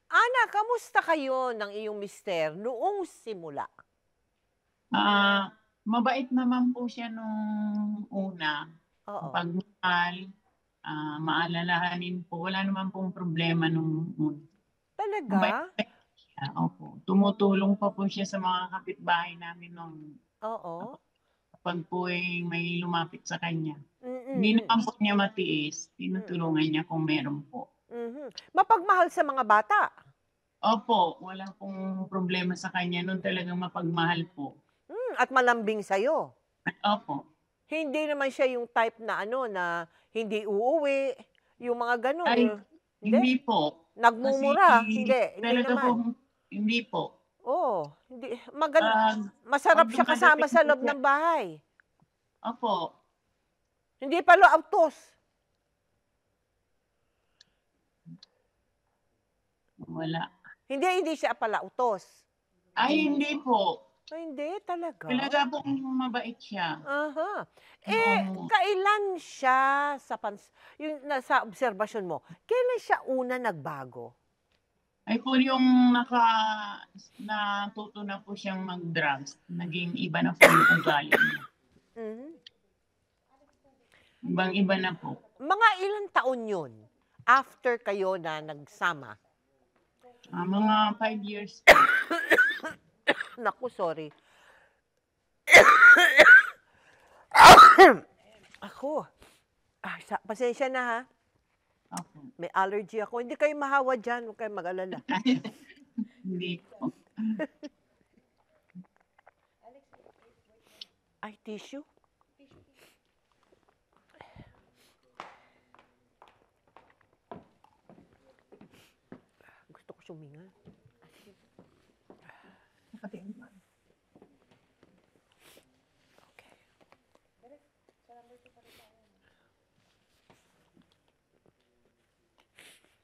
Ana, kamusta kayo ng iyong mister noong simula? Ah, Mabait naman po siya nung una, Oo. mapagmahal, maalalahanin po, wala naman pong problema nung una. Mabait Talaga? siya, opo. Tumutulong pa po siya sa mga kapitbahay namin nung Oo. kapag po, may lumapit sa kanya. Hindi Mm, naman po niya matiis, mm, tinutulungan niya kung meron po. mhm. Mapagmahal sa mga bata? Opo, wala pong problema sa kanya, nun talagang mapagmahal po. At malambing sa'yo? Opo. Hindi naman siya yung type na ano, na hindi uuwi, yung mga gano'n, Ay, hindi? hindi po. Kasi Nagmumura? Hindi talaga naman? pong hindi po. Oo, hindi Ah, 'Pag masarap siya kasama dumadating sa po loob siya, ng bahay. opo, Hindi pala utos. wala. Hindi siya pala utos. Ay, hindi po. Ay, hindi talaga? Talaga pong mabait siya. Aha. Noong Kailan siya yung nasa obserbasyon mo, kailan siya una nagbago? ay po yung natuto na po siyang mag-drugs, naging iba na po yung ugali niya. Mhm. Ibang-iba na po. Mga ilang taon yun after kayo na nagsama? Mga 5 years po. Naku, sorry. Ako, pasensya na ha. Opo. May allergy ako. Hindi kayo mahawa dyan. Huwag kayong mag-alala. Hindi po. Ay, tissue? Gusto ko suminga. Okay.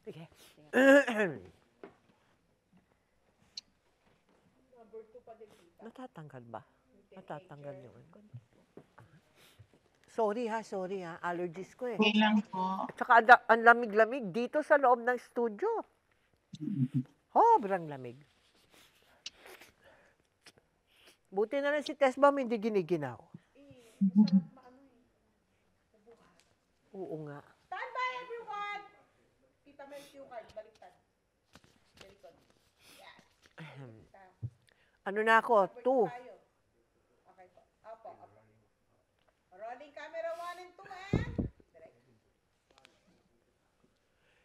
Sige. Natatanggal ba? Natatanggal yun. Sorry ha. Allergies ko eh. Okay lang po. At saka ang lamig-lamig dito sa loob ng studio. Sobrang lamig. Buti na lang si Tesbam hindi giniginaw. Oo nga. Stand by everyone! Tita Mel, cue card, baliktad. Baliktad. Yes. Ano na ako? 2. Tayo. Okay po. Opo. Rolling camera 1 and 2 and... Direct.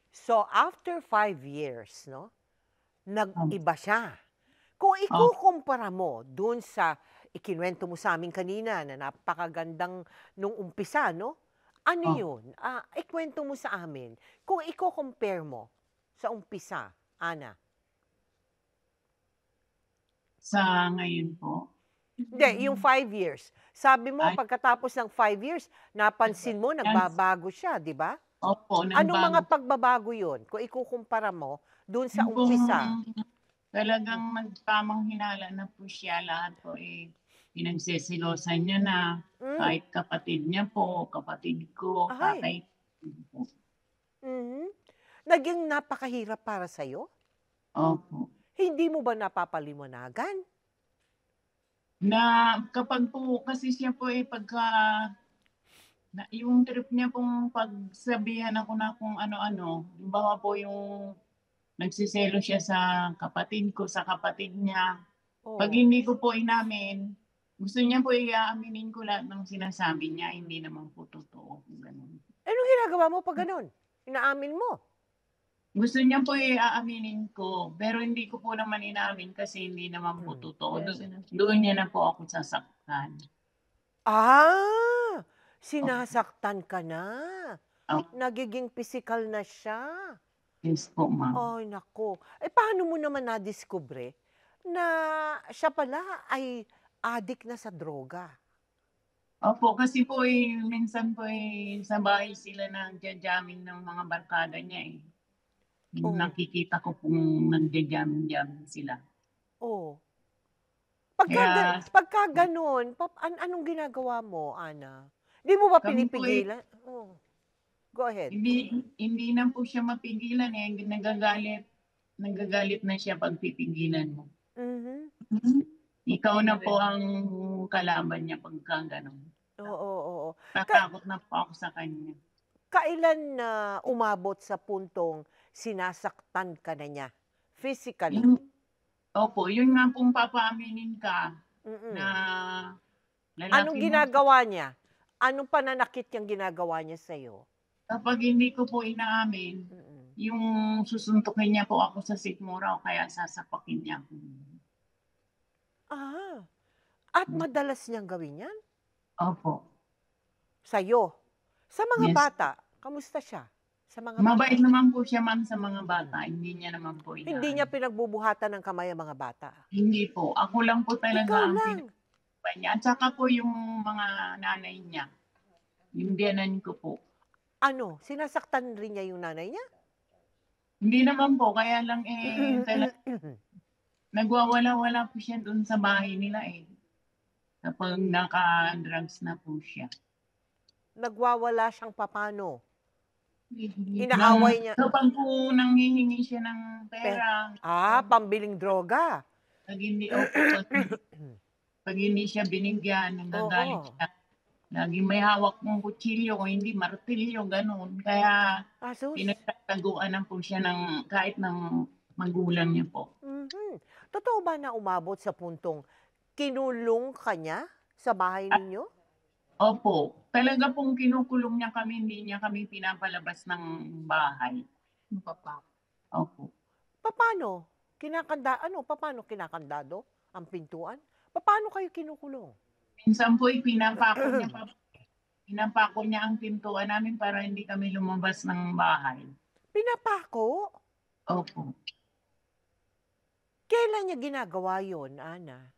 So, after 5 years, no, nag-iba siya. Kung Oh, ikukumpara mo dun sa ikinuwento mo sa amin kanina na napakagandang nung umpisa, no? Ano oh. yun? Ikwento mo sa amin. Kung iko-compare mo sa umpisa, Ana. Sa ngayon po. Hindi, yung 5 years. Sabi mo, Ay, pagkatapos ng 5 years, napansin mo, yan. nagbabago siya, di ba? Opo, Anong mga nagbago. pagbabago yun? Kung ikukumpara mo dun sa Yung pong umpisa. talagang nagtamang hinala na po siya, lahat po pinagsisilosan niya na, Mm? kahit kapatid niya po, kapatid ko, Ay. tatay ko. Mhm. Naging napakahirap para sa'yo? Opo. Hindi mo ba napapaliwanagan? Na kapag po, kasi siya po pagka, yung trip niya pong pagsabihan ako na kung ano-ano, bawa po yung nagsiselo siya sa kapatid ko, sa kapatid niya. Pag Oh. hindi ko po inamin, gusto niya po iaaminin ko lahat ng sinasabi niya, hindi naman po totoo. Ganun. Anong ginagawa mo pag ganun? Inaamin mo? Gusto niya po iaaminin ko, pero hindi ko po naman inamin kasi hindi naman po Mm. totoo. Doon niya na po ako sasaktan. Ah! Oh, Sinasaktan ka na. oh, Nagiging pisikal na siya. yes po, ma'am. Ay, nako. Paano mo naman nadiskubre na siya pala ay adik na sa droga? Opo, kasi po minsan po sa bahay sila nagja-jamming ng mga barkada niya eh. Oh, Nakikita ko pong nagja-jamming sila. oh. Kaya Pagka gano'n, anong ginagawa mo, Ana? Di mo ba kami po pinipigilan? Oh, go ahead. hindi na po siya mapigilan nagagalit. nagagalit na siya pag pipigilan mo. Mhm. Ikaw na po ang kalaban niya pagka gano'n. Oo, oo. Tatakot na po ako sa kanya. Kailan na umabot sa puntong sinasaktan ka na niya physically? Opo, yun nga pong papaaminin ka na Anong lalaki mo. ginagawa niya? Anong pananakit niyang ginagawa niya sa'yo? Kapag hindi ko po inaamin, yung susuntukin niya po ako sa sikmura o kaya sasapakin niya ako. Ah, at madalas niyang gawin yan? Opo. Sa'yo? Sa mga Yes. bata, kamusta siya? Sa mga Mabait bata? naman po siya, ma'am, sa mga bata. Hindi niya naman po inaamin. Hindi niya pinagbubuhatan ng kamay ang mga bata? Hindi po. Ako lang po talaga Ikaw ang lang? pinagbubuhan niya. At saka po yung mga nanay niya. Yung biyanan ko po. Ano, sinasaktan rin niya yung nanay niya? Hindi naman po. Kaya lang nagwawala-wala po siya doon sa bahay nila eh. Kapag naka-drugs na po siya. Nagwawala siyang papano? Inaaway niya? Kapag po nanghihingi siya ng pera. Pambiling droga. Pag hindi siya binigyan, nagagalit Oo. siya. Lagi may hawak mong kutsilyo, o hindi martilyo, ganun. Kaya Sus. pinagtataguan na po siya ng kahit ng magulang niya po. Totoo ba na umabot sa puntong kinulong ka niya sa bahay ninyo? Opo. Talaga pong kinukulong niya kami, hindi niya kami pinapalabas ng bahay. Papa. Opo. Paano? Paano kinakandado ang pintuan? Paano kayo kinukulong? Minsan po pinapako niya ang pintuan namin para hindi kami lumabas ng bahay. Pinapako? Opo. Kailan niya ginagawa yon, Ana?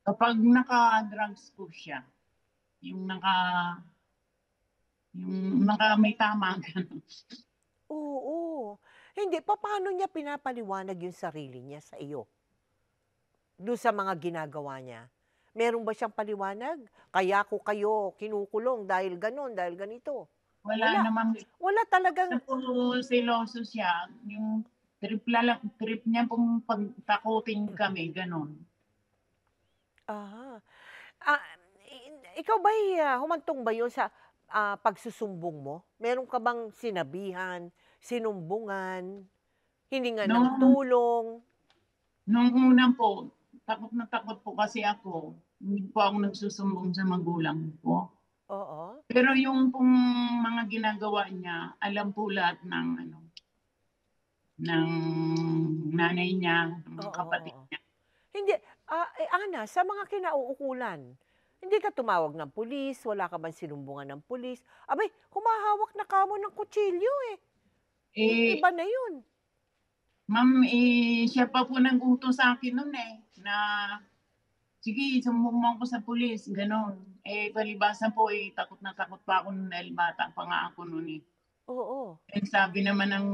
Kapag naka-drugs po siya, yung may tama, gano'n. Oo. Hindi, paano niya pinapaliwanag yung sarili niya sa iyo? Doon sa mga ginagawa niya. Meron ba siyang paliwanag? Kaya ko kayo kinukulong dahil ganon, dahil ganito. Wala naman. Wala talagang... Puro seloso siya. Yung trip niya pong pagtakutin kami, gano'n. Ikaw ba humantong ba yun sa pagsusumbong mo? Meron ka bang sinabihan, sinumbungan, hininga ng tulong? Nung una po, takot na takot po kasi ako. Hindi po ako nagsusumbong sa magulang ko. Oo. Pero yung pong mga ginagawa niya, alam po lahat ng nanay niya, ng kapatid niya. Hindi, Ana, sa mga kinauukulan, hindi ka tumawag ng pulis, wala ka bang sinumbungan ng pulis? Abay, humahawak na kamo ng kutsilyo eh. Iba na yun. Ma'am, siya pa po nag-utos sa akin noon na sige, sumbong mo ako sa pulis, gano'n. Palibasa po, takot na takot pa ako dahil bata pa nga ako noon eh. Oo. Sabi naman ng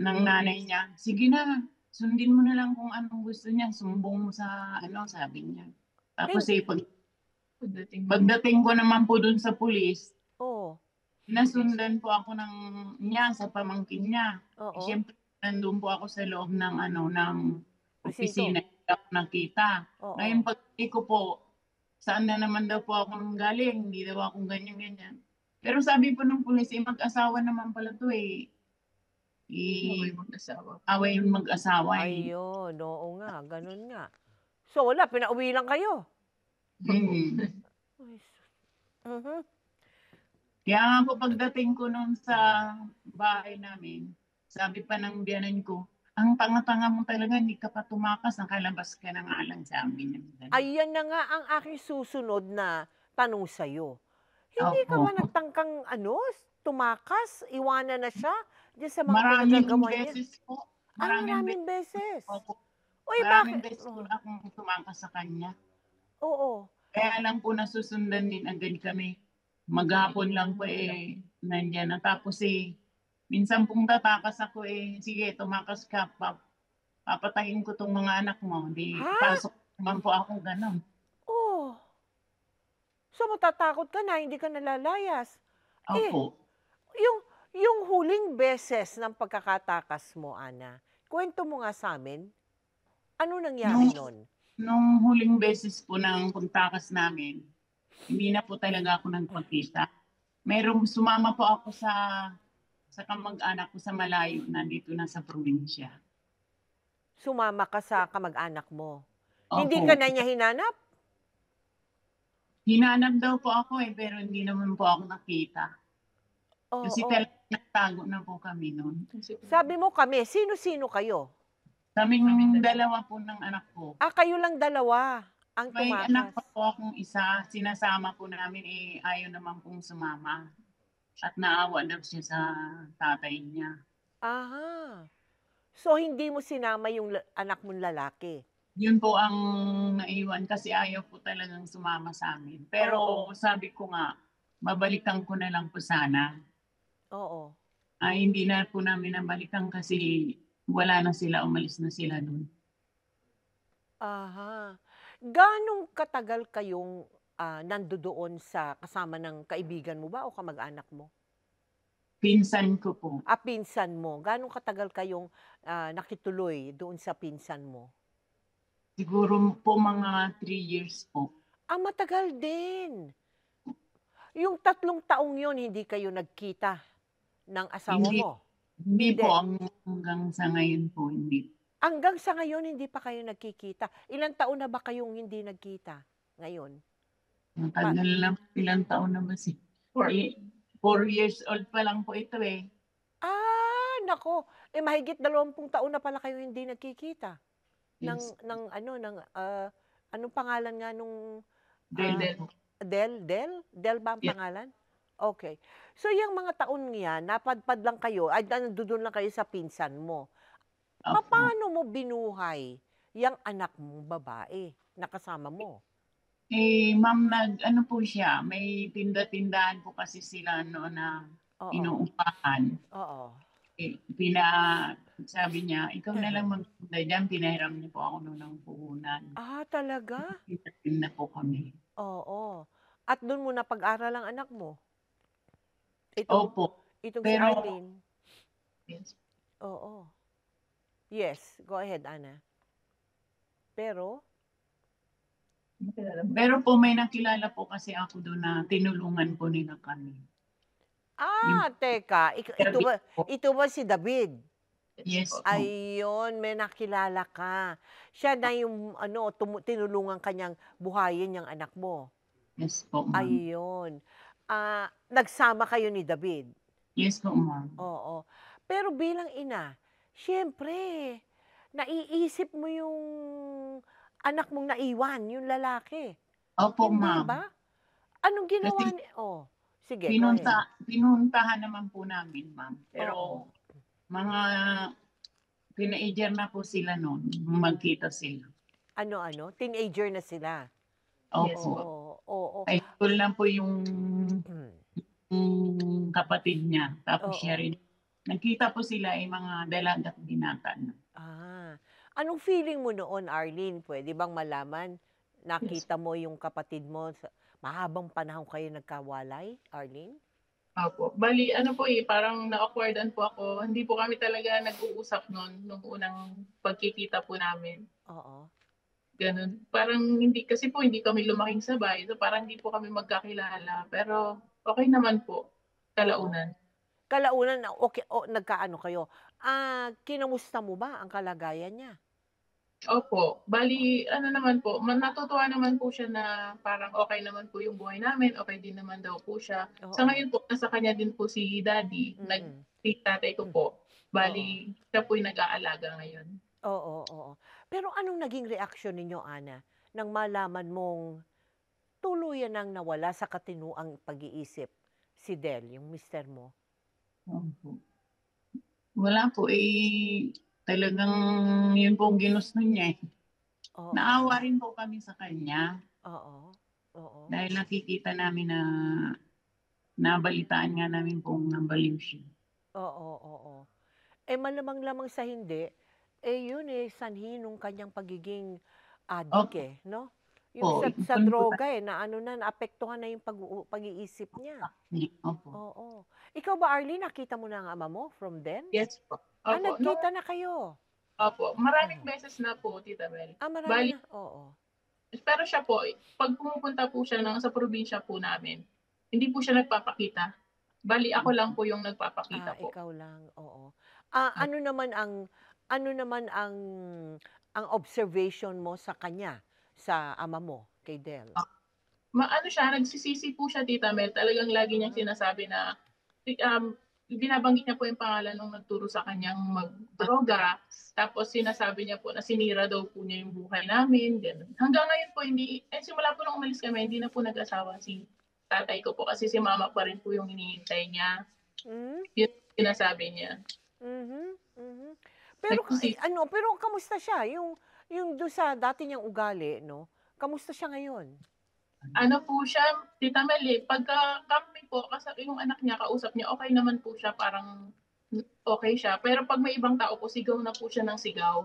nanay niya, sige na, sundin mo na lang kung anong gusto niya, sumbong mo sa sabi niya. Tapos pagdating ko naman po dun sa pulis, nasundan po ako niya sa pamangkin niya. Siyempre, nandun po ako sa loob ng opisina, hindi ako nakita. Ngayon pag-i ko po, saan na naman daw po ako galing, hindi daw ako ganyan-ganyan. Pero sabi po ng pulis, mag-asawa naman pala to away mag-asawa. Ayun, oo nga, ganun nga. So wala, pinauwi lang kayo. Kaya nga po pagdating ko noon sa bahay namin, sabi pa ng biyanan ko, ang tanga-tanga mo talaga, hindi ka pa tumakas, nakalabas ka na nga lang sa amin. Ayan na nga ang aking susunod na tanong sa'yo. Hindi ka ba nagtangkang tumakas, iwanan na siya diyan sa mga pinagagawa niya? Maraming beses po. Maraming beses? Opo. Uy, Maraming bakit? beses po akong tumakas sa kanya. Oo. Kaya lang po nasusundan din agad kami. Maghapon lang po nandiyan na. Tapos minsan pong tatakas ako sige, tumakas ka, papatayin ko tong mga anak mo. Di, pasok naman po ako, gano'n. Oh. So matatakot ka na, hindi ka nalalayas. Opo. Yung huling beses ng pagkakatakas mo, Ana, Kuwento mo nga sa'min, ano nangyari nun? Nung huling beses po ng pagtakas namin, hindi na po talaga ako nagpakita. Sumama po ako sa kamag-anak ko sa malayo, nandito na sa probinsya. Sumama ka sa kamag-anak mo. Hindi Opo. ka na niya hinanap? Hinanap daw po ako pero hindi naman po ako nakita. Kasi Oo. talaga nagtago na po kami noon. Sabi mo kami, sino-sino kayo? Kaming dalawa po ng anak ko. Kayo lang dalawa ang May anak tumakas. pa po akong isa, sinasama po namin ayaw naman pong sumama. At naawa daw siya sa tatay niya. Aha. So, hindi mo sinama yung anak mong lalaki? Yun po ang naiwan kasi ayaw po talagang sumama sa amin. Pero Oo. sabi ko nga, babalikan ko na lang po sana. Oo. Hindi na po namin nabalikan kasi wala na sila, umalis na sila dun. Aha. Ganong katagal kayong nandoon sa kasama ng kaibigan mo ba o kamag-anak mo? Pinsan ko po. Pinsan mo. Ganong katagal kayong nakituloy doon sa pinsan mo? Siguro po mga 3 years po. Matagal din. Yung 3 taong yon hindi kayo nagkita ng asawa Hindi. mo? Hindi Hindi. po, hanggang sa ngayon po, hindi. Hanggang sa ngayon, hindi pa kayo nagkikita. Ilang taon na ba kayong hindi nagkita ngayon? Matagal lang, ilang taon na ba 4 years old pa lang po ito eh. Nako. Mahigit 20 taon na pala kayo hindi nagkikita. Yes. Anong pangalan nga nung Del. Del ba ang Yeah. pangalan? Okay. So, yung mga taon yan, napadpad lang kayo, nandun lang kayo sa pinsan mo. Opo. Paano mo binuhay yung anak mong babae na kasama mo? Ma'am, ano po siya, may tinda-tindahan po kasi sila noon na Oo. inuupahan. Oo. Sabi niya, ikaw na lang magtinda dyan, pinahiram niyo po ako noon ng puhunan. Talaga? Tinda po kami. Oo. At doon mo napag-aral ang anak mo? Opo. Itong si Pero- Arlene? Yes. Oo. Yes, go ahead, Ana. Pero? Pero po may nakilala po kasi ako doon na tinulungan po nila kami. Teka. Ito ba si David? Yes po. Ayun, may nakilala ka. Siya na yung tinulungan kanyang buhayin yung anak mo. Yes po, ma'am. Ayun. Nagsama kayo ni David. Yes po, ma'am. Oo. Pero bilang ina, siyempre, naiisip mo yung anak mong naiwan, yung lalaki. Opo, Hindi ma'am. ba? Anong ginawa Kasi ni... sige, go ahead. Pinuntahan naman po namin, ma'am. Pero Oo. mga teenager na po sila noon, magkita sila. Ano? Teenager na sila. Opo. Yes, oo. High school lang po yung kapatid niya. Tapos Oo. siya rin. Nagkita po sila mga dalagat binata na. Anong feeling mo noon, Arlene? Pwede bang malaman? Nakita mo yung kapatid mo, mahabang panahon kayo nagkawalay, Arlene? Opo. Bali, parang na-awkwardan po ako. Hindi po kami talaga nag-uusap noon, nung unang pagkikita po namin. Oo. Ganun. Parang hindi kami lumaking sabay. So parang hindi po kami magkakilala. Pero okay naman po. Kalaunan. Kalaunan, okay, nagkaano kayo. Kinamusta mo ba ang kalagayan niya? Opo. Bali, naman po, natutuwa naman po siya na parang okay naman po yung buhay namin. Okay din naman daw po siya. Oo. Sa ngayon po, nasa kanya din po si Daddy. Si tatay ko po. Bali, siya po yung nag-aalaga ngayon. Oo. Pero anong naging reaksyon ninyo, Ana, nang malaman mong tuluyan nang nawala sa katinuang pag-iisip si Del, yung mister mo? Opo. Wala po talagang yun po ang ginusto niya eh. Oo. Naawa rin po kami sa kanya. Oo. Dahil nakikita namin na nabalitaan nga namin pong nabaliw siya. Oo. Malamang-lamang sa hindi, yun sanhi nung kanyang pagiging addict no? Yung sa droga na naapektuhan na yung pag-iisip niya. Opo. Oo. Ikaw ba, Arlene, nakita mo na ang ama mo from then? Yes po. Opo. Nagkita na kayo? Opo, maraming Ano? beses na po, Tita Mel. Marami Bali, na? Oo. pero siya po, pag pumupunta po siya sa probinsya po namin, hindi po siya nagpapakita. Bali, ako lang po yung nagpapakita po. Ikaw lang, oo. Ano naman ang observation mo sa kanya, sa ama mo, kay Del? Maano siya, nagsisisi po siya, Tita Mel. Talagang lagi niyang sinasabi na, binabanggit niya po yung pangalan nung nagturo sa kanyang magdroga. Tapos sinasabi niya po na sinira daw po niya yung buhay namin. Ganun. Hanggang ngayon po, simula po nung umalis kami, hindi na po nag-asawa si tatay ko po kasi si mama pa rin po yung hinihintay niya. Hmm? Yun yung sinasabi niya. Mhm, mhm. Nagsisisi. Pero kamusta siya? Yung do'n sa dati niyang ugali 'no, kamusta siya ngayon? Ano po siya, Tita Mel, pagka kami po, kasi yung anak niya, kausap niya, okay naman po siya, parang okay siya. Pero pag may ibang tao po, sigaw na po siya ng sigaw.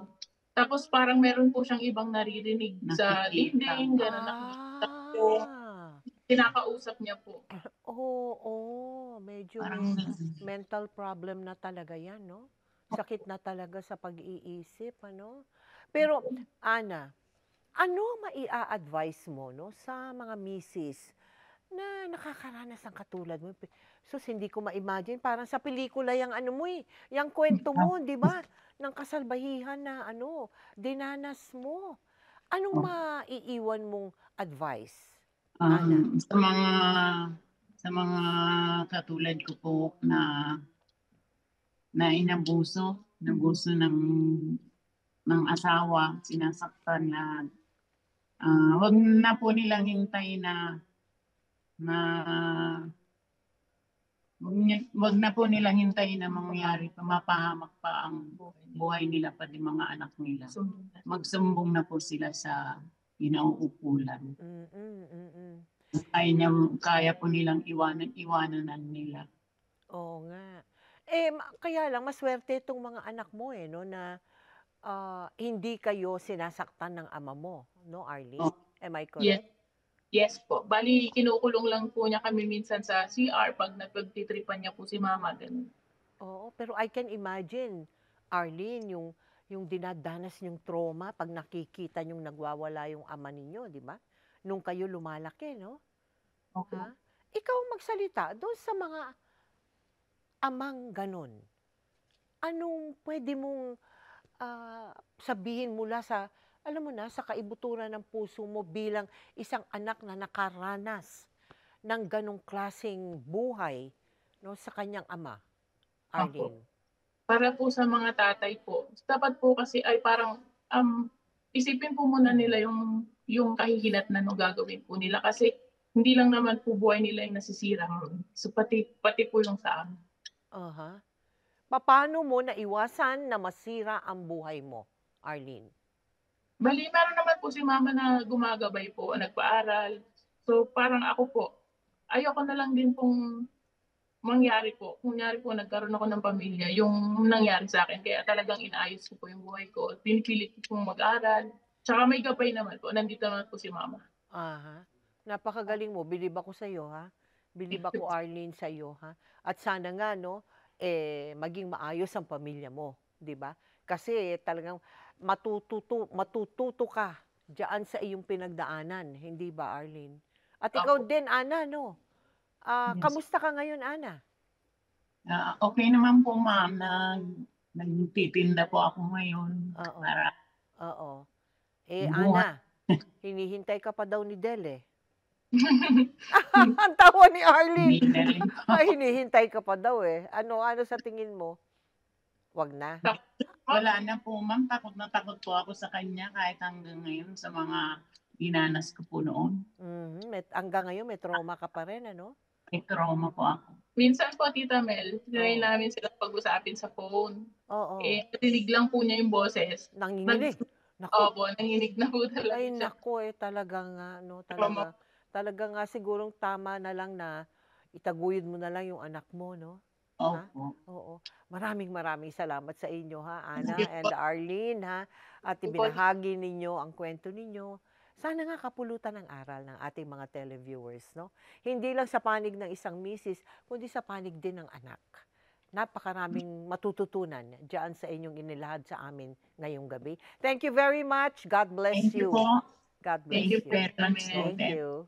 Tapos parang meron po siyang ibang naririnig sa Nakikita. dingding, gano'n, nakikita po, Ah. kinakausap niya po. Oo, medyo Parang may mental problem na talaga 'yan 'no? Sakit na talaga sa pag-iisip ano? Pero Ana, ano maia-advice mo 'no, sa mga misis na nakakaranas ng katulad mo? Sus, hindi ko ma-imagine parang sa pelikula yang ano mo, yang kuwento mo 'di ba, ng kasalbahihan na ano, dinanas mo. Anong maiiwan mong advice, Ana? sa mga katulad ko po na inabuso ng asawa, sinasaktan na wag na po nilang hintay na wag na po nilang hintayin na mangyari pa, mapahamak pa ang buhay nila pati mga anak nila. Magsumbong na po sila sa inauupulan. Kaya po nilang iwanan nila. Oo nga. Kaya lang maswerte itong mga anak mo, 'no, na, hindi kayo sinasaktan ng ama mo, 'no, Arlene? Oh, Am I Yes, correct? yes po. Bali, kinukulong lang po niya kami minsan sa CR pag napagtitripan niya po si mama, ganun. Oo, pero I can imagine, Arlene, yung dinadanas niyong trauma 'pag nakikita niyong nagwawala yung ama ninyo, 'di ba? Nung kayo lumalaki, 'no? opo. Ha? Ikaw magsalita do'n sa mga amang gano'n. Anong puwede mong sabihin mula sa, alam mo na, sa kaibuturan ng puso mo bilang isang anak na nakaranas ng ganong klaseng buhay, 'no, sa kanyang ama, Opo. Arlene? Para po sa mga tatay po, dapat po kasi ay parang, isipin po muna nila yung kahihinat na gagawin po nila kasi hindi lang naman po buhay nila yung nasisira. So pati po yung sa amin. Aha. Papaano mo naiwasan na masira ang buhay mo, Arlene? Bali, meron naman po si mama na gumagabay po, nagpaaral. So parang ako po, ayoko na lang din pong mangyari po. Kunyari po nagkaroon ako ng pamilya, yung nangyari sa akin. Kaya talagang inaayos ko po yung buhay ko. Pinipilit ko pong mag-aral. Tsaka may gabay naman po. Nandito naman po si mama. Aha. Napakagaling mo. Bilib ako sa iyo, ha? Bilib ako, Arlene, sa iyo, ha? At sana nga, no, maging maayos ang pamilya mo, 'di ba? Kasi talagang matututo ka diyan sa iyong pinagdaanan, hindi ba, Arlene? At ikaw Opo. din, Ana, no? Yes. Kamusta ka ngayon, Ana? Okay naman po ma'am na nagtitinda po ako ngayon Oo. para Oo. buhay. Ana, hinihintay ka pa daw ni Del, eh. Ang tawa ni Arlene. Hindi na rin po. Hinihintay ka pa daw, eh. Ano sa tingin mo? 'Wag na? Wala na po ma'am, takot na takot po ako sa kanya kahit hanggang ngayon sa mga dinanas ko po noon. Hanggang ngayon may trauma ka pa rin, ano? May trauma po ako. Minsan po, Tita Mel, trinay Oo. namin sila pag-usapin sa phone. Oo. Narinig lang po niya yung boses. Nanginginig. Naku. Opo, nanginig na po talaga Ay siya. naku, talaga nga 'no, Trauma. talaga nga sigurong tama na lang na itaguyod mo na lang yung anak mo 'no? Ha? Opo. Oo. Maraming salamat sa inyo ha, Ana Sige and po. Arlene ha, at Opo. ibinahagi ninyo ang kwento ninyo. Sana nga kapulutan ng aral ng ating mga televiewers 'no. Hindi lang sa panig ng isang misis, kundi sa panig din ng anak napakaraming matututunan diyan sa inyong inilahad sa amin ngayong gabi. Thank you very much. God bless Thank you you. po. God bless Thank you you. very much po. Thank you.